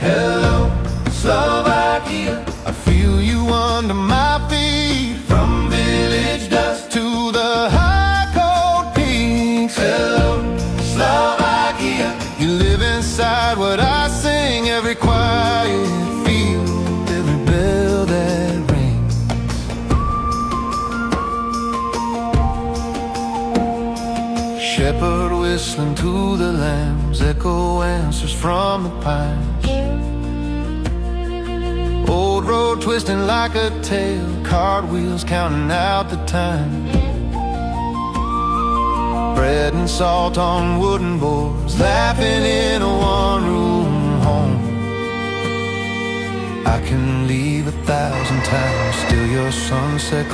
Hello, Slovakia. I feel you under my feet, From village dust to to the high cold peaks. hello, Slovakia. You live inside what I sing, every quiet field, every bell that rings. Shepherd whistling to the lambs, echo answers from the pines. Old road twisting like a tale, cartwheels counting out the time. Bread and salt on wooden boards, laughing in a one-room home. I can leave 1,000 times, still your sunset calls.